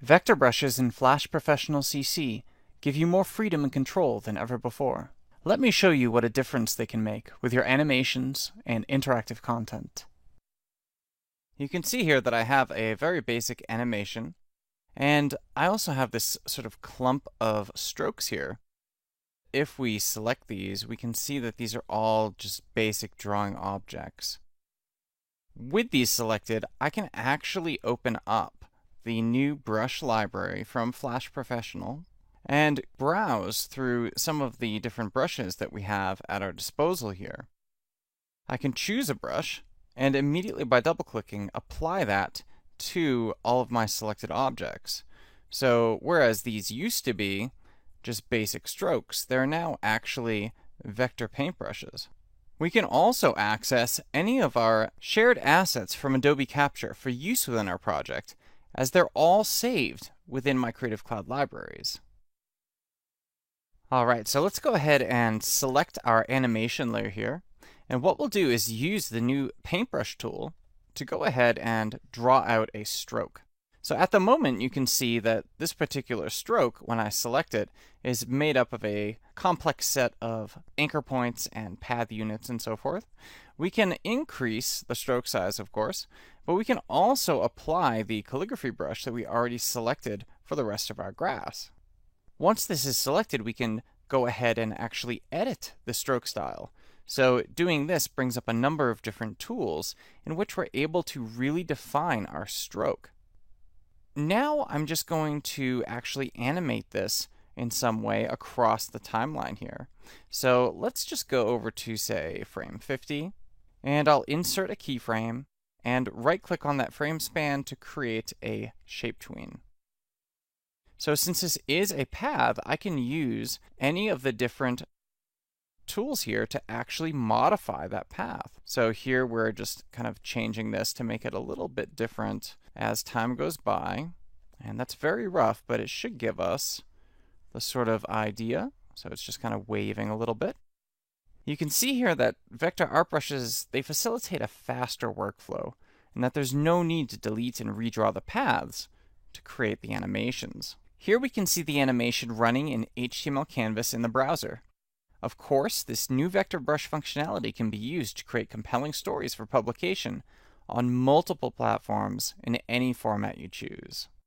Vector brushes in Flash Professional CC give you more freedom and control than ever before. Let me show you what a difference they can make with your animations and interactive content. You can see here that I have a very basic animation, and I also have this sort of clump of strokes here. If we select these, we can see that these are all just basic drawing objects. With these selected, I can actually open up the new brush library from Flash Professional and browse through some of the different brushes that we have at our disposal here. I can choose a brush and immediately by double-clicking apply that to all of my selected objects. So whereas these used to be just basic strokes, they're now actually vector paintbrushes. We can also access any of our shared assets from Adobe Capture for use within our project, as they're all saved within my Creative Cloud libraries. Alright, so let's go ahead and select our animation layer here. And what we'll do is use the new paintbrush tool to go ahead and draw out a stroke. So at the moment, you can see that this particular stroke, when I select it, is made up of a complex set of anchor points and path units and so forth. We can increase the stroke size, of course, but we can also apply the calligraphy brush that we already selected for the rest of our grass. Once this is selected, we can go ahead and actually edit the stroke style. So doing this brings up a number of different tools in which we're able to really define our stroke. Now I'm just going to actually animate this in some way across the timeline here. So let's just go over to, say, frame 50, and I'll insert a keyframe and right-click on that frame span to create a shape tween. So since this is a path, I can use any of the different tools here to actually modify that path. So here we're just kind of changing this to make it a little bit different as time goes by. And that's very rough, but it should give us the sort of idea. So it's just kind of waving a little bit. You can see here that vector art brushes, they facilitate a faster workflow, and that there's no need to delete and redraw the paths to create the animations. Here we can see the animation running in HTML Canvas in the browser. Of course, this new vector brush functionality can be used to create compelling stories for publication on multiple platforms in any format you choose.